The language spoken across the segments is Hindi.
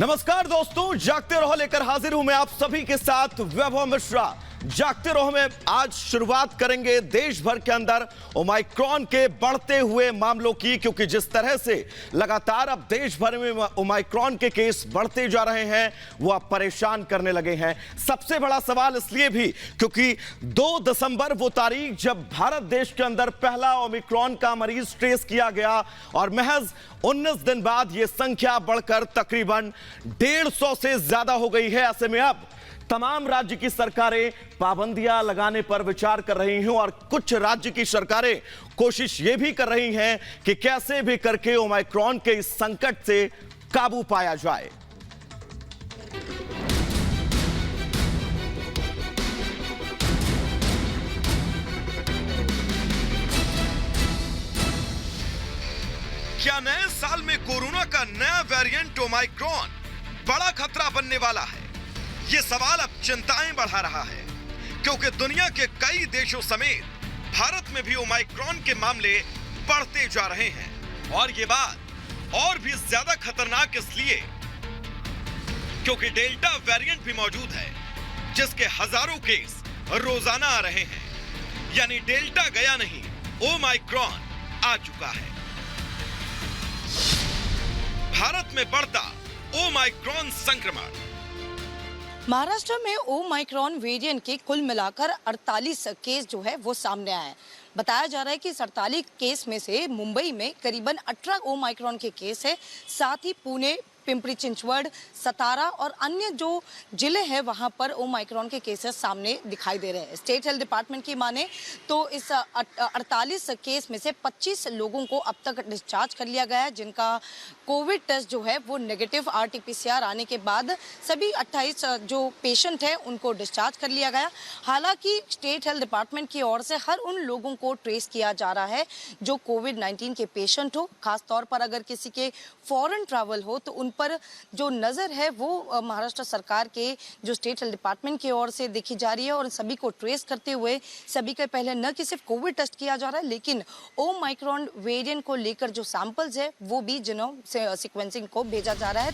नमस्कार दोस्तों, जागते रहो लेकर हाजिर हूं मैं आप सभी के साथ वैभव मिश्रा। जागते रहो में आज शुरुआत करेंगे देश भर के अंदर ओमाइक्रॉन के बढ़ते हुए मामलों की, क्योंकि जिस तरह से लगातार अब देश भर में ओमाइक्रॉन के केस बढ़ते जा रहे हैं वो अब परेशान करने लगे हैं। सबसे बड़ा सवाल इसलिए भी क्योंकि 2 दिसंबर वो तारीख जब भारत देश के अंदर पहला ओमिक्रॉन का मरीज ट्रेस किया गया और महज 19 दिन बाद ये संख्या बढ़कर तकरीबन 150 से ज्यादा हो गई है। ऐसे में अब तमाम राज्य की सरकारें पाबंदियां लगाने पर विचार कर रही हैं और कुछ राज्य की सरकारें कोशिश ये भी कर रही हैं कि कैसे भी करके ओमाइक्रॉन के इस संकट से काबू पाया जाए। क्या नए साल में कोरोना का नया वेरिएंट ओमाइक्रॉन बड़ा खतरा बनने वाला है? ये सवाल अब चिंताएं बढ़ा रहा है, क्योंकि दुनिया के कई देशों समेत भारत में भी ओमाइक्रॉन के मामले बढ़ते जा रहे हैं। और ये बात और भी ज्यादा खतरनाक इसलिए क्योंकि डेल्टा वेरिएंट भी मौजूद है, जिसके हजारों केस रोजाना आ रहे हैं। यानी डेल्टा गया नहीं, ओमाइक्रॉन आ चुका है। भारत में बढ़ता ओमाइक्रॉन संक्रमण। महाराष्ट्र में ओमाइक्रॉन वेरिएंट के कुल मिलाकर 48 केस जो है वो सामने आए हैं। बताया जा रहा है कि 48 केस में से मुंबई में करीबन 18 ओमाइक्रॉन के केस है। साथ ही पुणे, पिंपरी चिंचवड़, सतारा और अन्य जो जिले हैं वहां पर ओमाइक्रॉन के केसेस सामने दिखाई दे रहे हैं। स्टेट हेल्थ डिपार्टमेंट की माने तो इस 48 केस में से 25 लोगों को अब तक डिस्चार्ज कर लिया गया है, जिनका कोविड टेस्ट जो है वो नेगेटिव RT-PCR आने के बाद सभी 28 जो पेशेंट हैं उनको डिस्चार्ज कर लिया गया। हालांकि स्टेट हेल्थ डिपार्टमेंट की ओर से हर उन लोगों को ट्रेस किया जा रहा है जो कोविड-19 के पेशेंट हो। खासतौर पर अगर किसी के फॉरेन ट्रैवल हो तो उन पर जो नज़र है वो महाराष्ट्र सरकार के जो स्टेट हेल्थ डिपार्टमेंट की ओर से देखी जा रही है और सभी को ट्रेस करते हुए सभी के पहले न कि सिर्फ कोविड टेस्ट किया जा रहा है, लेकिन ओमाइक्रॉन वेरिएंट को लेकर जो सैंपल्स है वो भी जीनोम सीक्वेंसिंग को भेजा जा रहा है।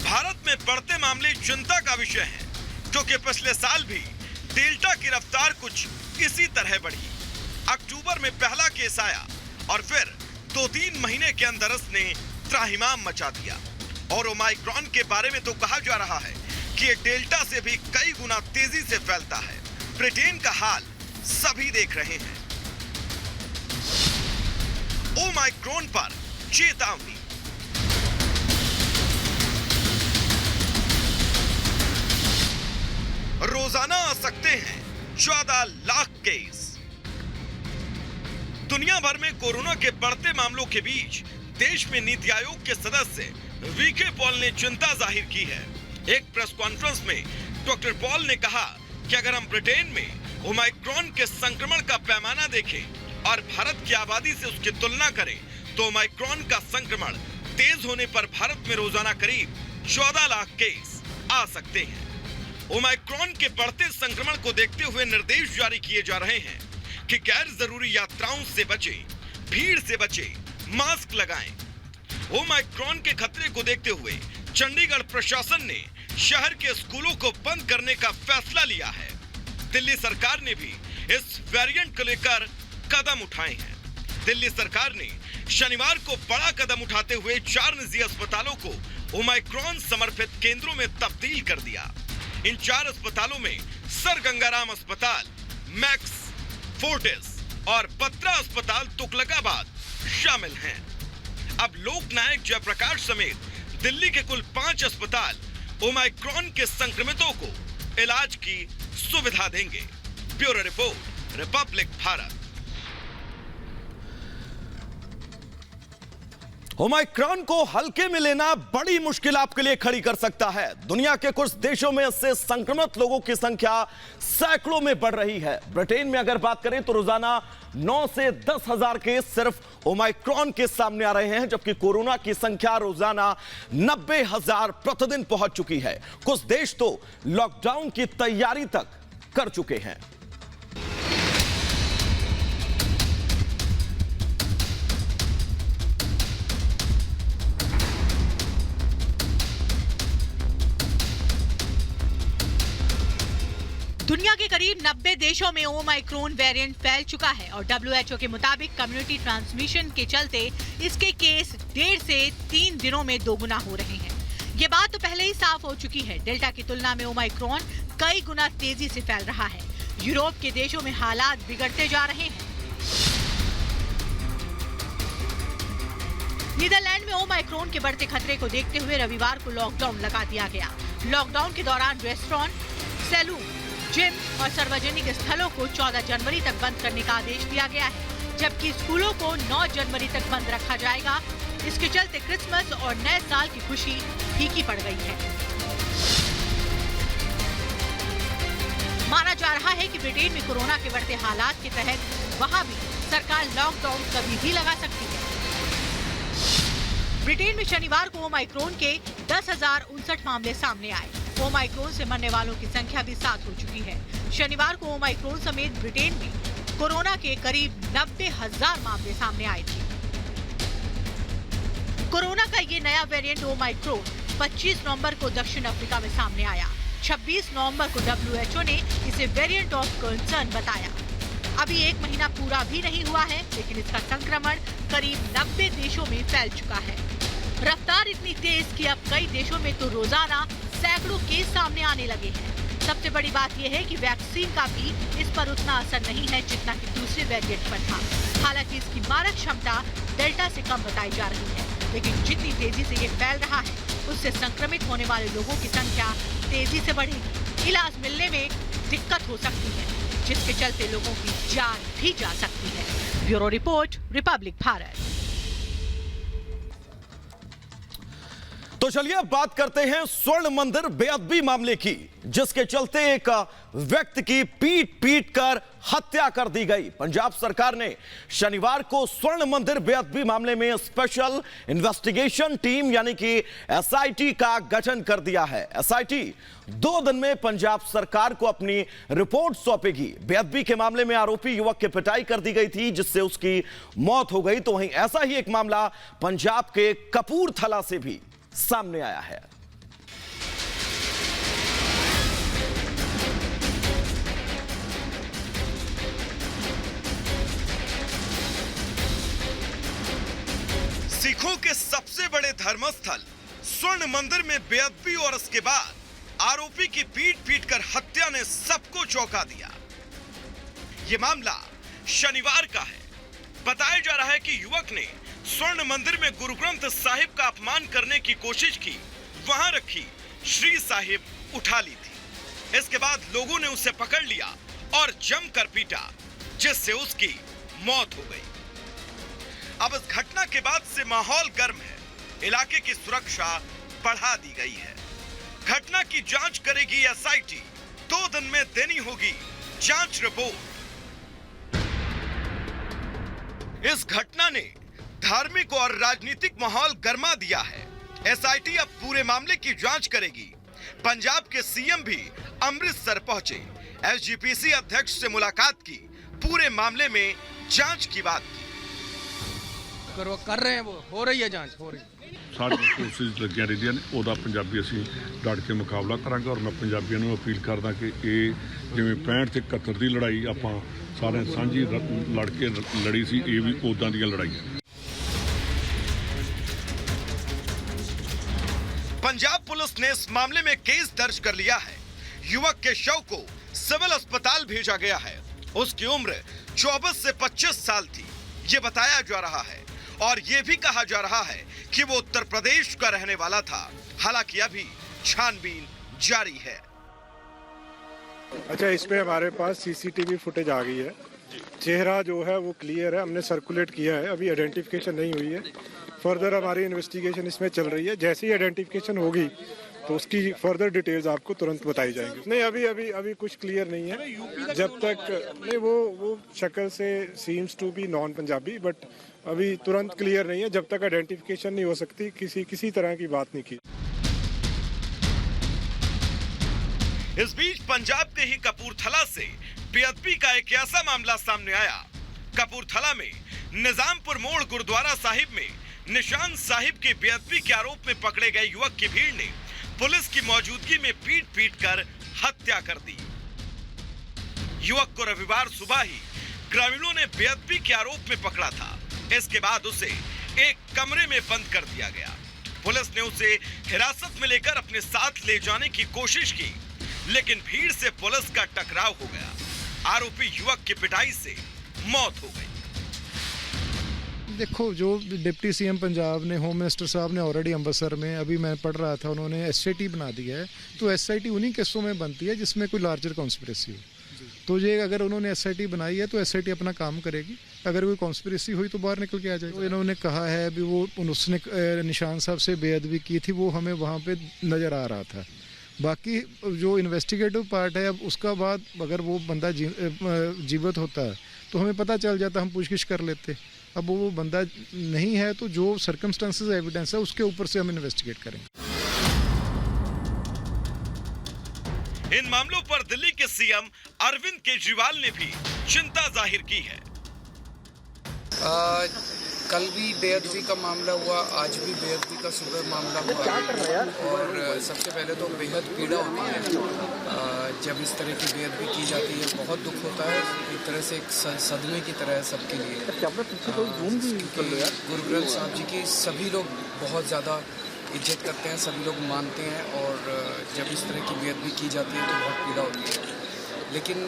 भारत में बढ़ते मामले चिंता का विषय है, क्योंकि पिछले साल भी डेल्टा की रफ्तार कुछ इसी तरह बढ़ी। अक्टूबर में पहला केस आया और फिर 2-3 महीने के अंदर इसने त्राहिमाम मचा दिया। और ओमाइक्रॉन के बारे में तो कहा जा रहा है कि ये डेल्टा से भी कई गुना तेजी से फैलता है। ब्रिटेन का हाल सभी देख रहे हैं। ओमाइक्रॉन पर चेतावनी। रोजाना आ सकते हैं 14 लाख केस। दुनिया भर में कोरोना के बढ़ते मामलों के बीच देश में नीति आयोग के सदस्य वीके पॉल ने चिंता जाहिर की है। एक प्रेस कॉन्फ्रेंस में डॉक्टर पॉल ने कहा कि अगर हम ब्रिटेन में ओमाइक्रॉन के संक्रमण का पैमाना देखें और भारत की आबादी से उसकी तुलना करें तो ओमाइक्रॉन का संक्रमण तेज होने पर भारत में रोजाना करीब 14 लाख केस आ सकते हैं। ओमाइक्रॉन के बढ़ते संक्रमण को देखते हुए निर्देश जारी किए जा रहे हैं कि गैर जरूरी यात्राओं से बचें, भीड़ से बचें, मास्क लगाएं। ओमाइक्रॉन के खतरे को देखते हुए चंडीगढ़ प्रशासन ने शहर के स्कूलों को बंद करने का फैसला लिया है। दिल्ली सरकार ने भी इस वेरिएंट को लेकर कदम उठाए हैं। दिल्ली सरकार ने शनिवार को बड़ा कदम उठाते हुए 4 निजी अस्पतालों को ओमाइक्रॉन समर्पित केंद्रों में तब्दील कर दिया। इन 4 अस्पतालों में सर गंगाराम अस्पताल, मैक्स, फोर्टिस और बत्रा अस्पताल तुगलकाबाद शामिल हैं। अब लोकनायक जयप्रकाश समेत दिल्ली के कुल 5 अस्पताल ओमाइक्रॉन के संक्रमितों को इलाज की सुविधा देंगे। Bureau report, Republic Bharat. Omicron को हल्के में लेना बड़ी मुश्किल आपके लिए खड़ी कर सकता है। दुनिया के कुछ देशों में इससे संक्रमित लोगों की संख्या सैकड़ों में बढ़ रही है। ब्रिटेन में अगर बात करें तो रोजाना 9 से 10 हजार केस सिर्फ ओमाइक्रॉन के सामने आ रहे हैं, जबकि कोरोना की संख्या रोजाना 90,000 प्रतिदिन पहुंच चुकी है। कुछ देश तो लॉकडाउन की तैयारी तक कर चुके हैं। दुनिया के करीब 90 देशों में ओमाइक्रोन वेरिएंट फैल चुका है और WHO के मुताबिक कम्युनिटी ट्रांसमिशन के चलते इसके केस 1.5 से 3 दिनों में दोगुना हो रहे हैं। ये बात तो पहले ही साफ हो चुकी है। डेल्टा की तुलना में ओमाइक्रोन कई गुना तेजी से फैल रहा है। यूरोप के देशों में हालात बिगड़ते जा रहे हैं। नीदरलैंड में ओमाइक्रोन के बढ़ते खतरे को देखते हुए रविवार को लॉकडाउन लगा दिया गया। लॉकडाउन के दौरान रेस्टोरेंट, सैलून, जिम और सार्वजनिक स्थलों को 14 जनवरी तक बंद करने का आदेश दिया गया है, जबकि स्कूलों को 9 जनवरी तक बंद रखा जाएगा। इसके चलते क्रिसमस और नए साल की खुशी फीकी पड़ गई है। माना जा रहा है कि ब्रिटेन में कोरोना के बढ़ते हालात के तहत वहां भी सरकार लॉकडाउन कभी भी लगा सकती है। ब्रिटेन में शनिवार को ओमाइक्रोन के 10,059 मामले सामने आए। ओमाइक्रोन से मरने वालों की संख्या भी 7 हो चुकी है। शनिवार को ओमाइक्रोन समेत ब्रिटेन में कोरोना के करीब 90,000 मामले सामने आए थे। कोरोना का ये नया वेरिएंट ओमाइक्रोन 25 नवंबर को दक्षिण अफ्रीका में सामने आया। 26 नवंबर को WHO ने इसे वेरिएंट ऑफ कंसर्न बताया। अभी 1 महीना पूरा भी नहीं हुआ है, लेकिन इसका संक्रमण करीब 90 देशों में फैल चुका है। रफ्तार इतनी तेज कि अब कई देशों में तो रोजाना सैकड़ों केस सामने आने लगे हैं। सबसे बड़ी बात यह है कि वैक्सीन का भी इस पर उतना असर नहीं है जितना कि दूसरे वेरिएंट पर था। हालांकि इसकी मारक क्षमता डेल्टा से कम बताई जा रही है, लेकिन जितनी तेजी से ये फैल रहा है उससे संक्रमित होने वाले लोगों की संख्या तेजी से बढ़ेगी। इलाज मिलने में दिक्कत हो सकती है, जिसके चलते लोगों की जान भी जा सकती है। Bureau report, Republic Bharat. तो चलिए अब बात करते हैं स्वर्ण मंदिर बेअदबी मामले की, जिसके चलते एक व्यक्ति की पीट कर हत्या कर दी गई। पंजाब सरकार ने शनिवार को स्वर्ण मंदिर बेअदबी मामले में स्पेशल इन्वेस्टिगेशन टीम यानी कि SIT का गठन कर दिया है। SIT 2 दिन में पंजाब सरकार को अपनी रिपोर्ट सौंपेगी। बेअदबी के मामले में आरोपी युवक की पिटाई कर दी गई थी, जिससे उसकी मौत हो गई। तो वहीं ऐसा ही एक मामला पंजाब के कपूरथला से भी सामने आया है। सिखों के सबसे बड़े धर्मस्थल स्वर्ण मंदिर में बेअदबी और उसके बाद आरोपी की पीट कर हत्या ने सबको चौंका दिया। यह मामला शनिवार का है। बताया जा रहा है कि युवक ने स्वर्ण मंदिर में गुरु ग्रंथ साहिब का अपमान करने की कोशिश की, वहां रखी श्री साहिब उठा ली थी। इसके बाद लोगों ने उसे पकड़ लिया और जमकर पीटा, जिससे उसकी मौत हो गई। अब इस घटना के बाद से माहौल गर्म है। इलाके की सुरक्षा बढ़ा दी गई है। घटना की जांच करेगी SIT। 2 दिन में देनी होगी जांच रिपोर्ट। इस घटना ने धार्मिक और राजनीतिक माहौल गर्मा दिया है। SIT अब पूरे मामले की जांच करेगी। पंजाब के CM भी अमृतसर पहुंचे, SGPC अध्यक्ष से मुलाकात की, पूरे मामले में जांच की बात की। कर रहे हैं, वो हो रही है जांच, हो रही है। सारी कोशिश लगियां रहिंदियां ने। ਉਹਦਾ ਪੰਜਾਬੀ ਅਸੀਂ ਡਟ ਕੇ ਮੁਕਾਬਲਾ ਕਰਾਂਗੇ ਔਰ ਮੈਂ ਪੰਜਾਬੀਆਂ ਨੂੰ ਅਪੀਲ ਕਰਦਾ ਕਿ ਇਹ ਜਿਵੇਂ 65 ਤੇ 71 ਦੀ ਲੜਾਈ ਆਪਾਂ ਸਾਰੇ ਸਾਂਝੀ ਲੜ ਕੇ ਲੜੀ ਸੀ, ਇਹ ਵੀ ਉਦਾਂ ਦੀਆਂ ਲੜਾਈਆਂ। पंजाब पुलिस ने इस मामले में केस दर्ज कर लिया है। युवक के शव को सिविल अस्पताल भेजा गया है। उसकी उम्र 24 से 25 साल थी, ये बताया जा रहा है। और ये भी कहा जा रहा है कि वो उत्तर प्रदेश का रहने वाला था। हालांकि अभी छानबीन जारी है। अच्छा, इस पे हमारे पास CCTV फुटेज आ गई है। चेहरा जो है वो क्लियर है, हमने सर्कुलेट किया है, अभी आइडेंटिफिकेशन नहीं हुई है। फर्दर हमारी इन्वेस्टिगेशन इसमें चल रही है। जैसे ही आइडेंटिफिकेशन होगी तो उसकी फर्दर डिटेल्स आपको तुरंत बताई जाएंगी। नहीं, अभी कुछ क्लियर नहीं है। जब तक नहीं, वो शक्ल से seems to be non Punjabi, but अभी तुरंत क्लियर नहीं है। जब तक आइडेंटिफिकेशन नहीं हो सकती, किसी तरह की बात नहीं की। इस बीच पंजाब के ही कपूरथला से बेअदबी का एक ऐसा मामला सामने आया। कपूरथला में निजामपुर मोड़ गुरुद्वारा साहिब में निशान साहिब के बेअदबी के आरोप में पकड़े गए युवक की भीड़ ने पुलिस की मौजूदगी में पीट कर हत्या कर दी। युवक को रविवार सुबह ही ग्रामीणों ने बेअदबी के आरोप में पकड़ा था। इसके बाद उसे एक कमरे में बंद कर दिया गया। पुलिस ने उसे हिरासत में लेकर अपने साथ ले जाने की कोशिश की, लेकिन भीड़ से पुलिस का टकराव हो गया। आरोपी युवक की पिटाई से मौत हो गई। देखो, जो डिप्टी सीएम पंजाब ने, होम मिनिस्टर साहब ने ऑलरेडी अमृतसर में, अभी मैं पढ़ रहा था, उन्होंने एसआईटी बना दिया है। तो एसआईटी उन्हीं केसों में बनती है जिसमें कोई लार्जर कॉन्स्पिरेसी हो। तो ये अगर उन्होंने एसआईटी बनाई है तो एसआईटी अपना काम करेगी। अगर कोई कॉन्स्पिरेसी हुई तो बाहर निकल के आ जाएगी। तो इन्होंने कहा है भी वो उसने निशान साहब से बेअदबी की थी, वो हमें वहाँ पे नज़र आ रहा था। बाकी जो इन्वेस्टिगेटिव पार्ट है, अब उसका बाद अगर वो बंदा जीवित होता है तो हमें पता चल जाता, हम पूछगिछ कर लेते। अब वो बंदा नहीं है तो जो सर्कमस्टांसेस एविडेंस है उसके ऊपर से हम इन्वेस्टिगेट करेंगे। इन मामलों पर दिल्ली के सीएम अरविंद केजरीवाल ने भी चिंता जाहिर की है। कल भी बेअदबी का मामला हुआ, आज भी बेअदबी का सुबह मामला हुआ, और सबसे पहले तो बेहद पीड़ा होती है जब इस तरह की बेअदबी की जाती है। बहुत दुख होता है, एक तरह से एक सदमे की तरह है सबके लिए। गुरु ग्रंथ साहब जी की सभी लोग बहुत ज़्यादा इज्जत करते हैं, सभी लोग मानते हैं, और जब इस तरह की बेअदबी की जाती है तो बहुत पीड़ा होती है। लेकिन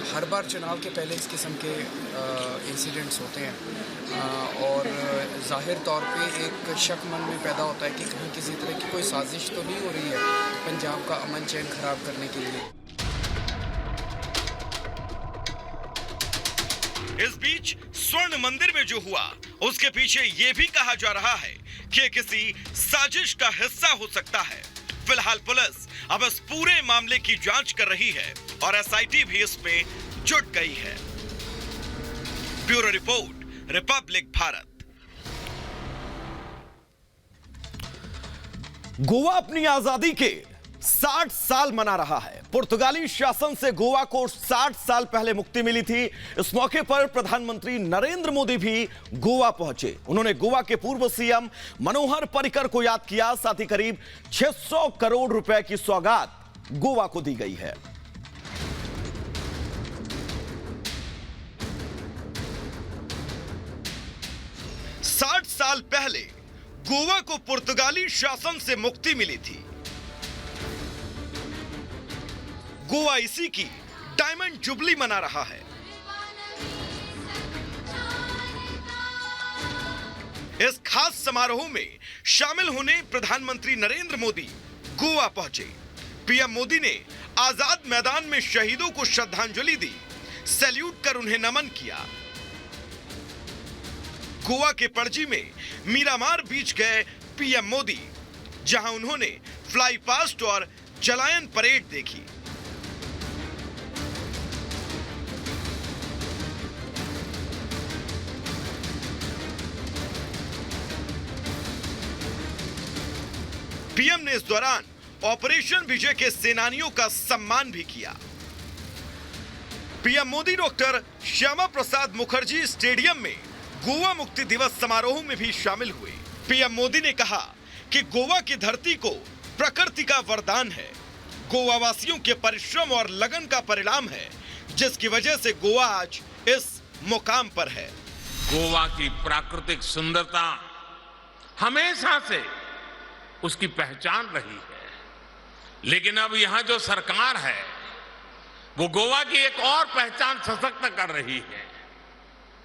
हर बार चुनाव के पहले इस किस्म के इंसिडेंट्स होते हैं, और जाहिर तौर पे एक शक मन में पैदा होता है कि कहीं किसी तरह की कोई साजिश तो नहीं हो रही है पंजाब का अमन चैन खराब करने के लिए। इस बीच स्वर्ण मंदिर में जो हुआ उसके पीछे ये भी कहा जा रहा है कि किसी साजिश का हिस्सा हो सकता है। फिलहाल पुलिस अब इस पूरे मामले की जांच कर रही है और एसआईटी भी इसमें जुट गई है। Bureau report, Republic Bharat. Goa अपनी आजादी के 60 साल मना रहा है। पुर्तगाली शासन से गोवा को 60 साल पहले मुक्ति मिली थी। इस मौके पर प्रधानमंत्री नरेंद्र मोदी भी गोवा पहुंचे। उन्होंने गोवा के पूर्व सीएम मनोहर पर्रिकर को याद किया। साथ ही करीब 600 करोड़ रुपए की सौगात गोवा को दी गई है। साठ साल पहले गोवा को पुर्तगाली शासन से मुक्ति मिली थी। गोवा इसी की डायमंड जुबली मना रहा है। इस खास समारोह में शामिल होने प्रधानमंत्री नरेंद्र मोदी गोवा पहुंचे। पीएम मोदी ने आजाद मैदान में शहीदों को श्रद्धांजलि दी, सैल्यूट कर उन्हें नमन किया। गोवा के पणजी में मीरामार बीच गए पीएम मोदी, जहां उन्होंने फ्लाई पास्ट और जलायन परेड देखी। पीएम ने इस दौरान ऑपरेशन विजय के सेनानियों का सम्मान भी किया। PM Modi doctor Shyama Prasad Mukherjee stadium में गोवा मुक्ति दिवस समारोह में भी शामिल हुए। पीएम मोदी ने कहा कि गोवा की धरती को प्रकृति का वरदान है, गोवा वासियों के परिश्रम और लगन का परिणाम है, जिसकी वजह से गोवा आज इस मुकाम पर है। गोवा की प्राकृतिक सुंदरता हमेशा से उसकी पहचान रही है, लेकिन अब यहां जो सरकार है वो गोवा की एक और पहचान सशक्त कर रही है।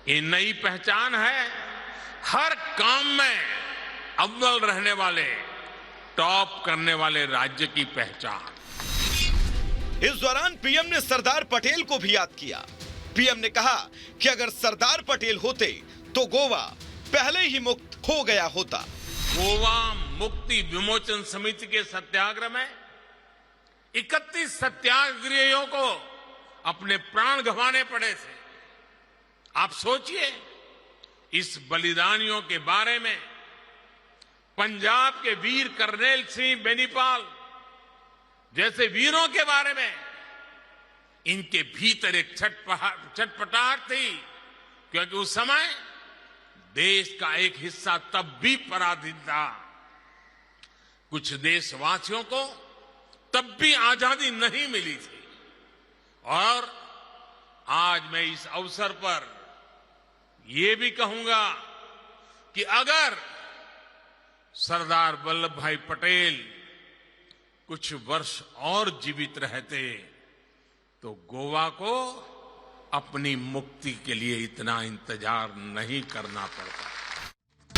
ये नई पहचान है हर काम में अव्वल रहने वाले, टॉप करने वाले राज्य की पहचान। इस दौरान पीएम ने सरदार पटेल को भी याद किया। पीएम ने कहा कि अगर सरदार पटेल होते तो गोवा पहले ही मुक्त हो गया होता। गोवा मुक्ति विमोचन समिति के सत्याग्रह में 31 सत्याग्रहियों को अपने प्राण गंवाने पड़े थे। आप सोचिए, इस बलिदानियों के बारे में पंजाब के वीर कर्नल सिंह बेनीपाल जैसे वीरों के बारे में इनके भीतर एक छटपटाहट थी, क्योंकि उस समय देश का एक हिस्सा तब भी पराधीन था। कुछ देशवासियों को तब भी आजादी नहीं मिली थी और आज मैं इस अवसर पर ये भी कहूंगा कि अगर सरदार वल्लभ भाई पटेल कुछ वर्ष और जीवित रहते तो गोवा को अपनी मुक्ति के लिए इतना इंतजार नहीं करना पड़ता।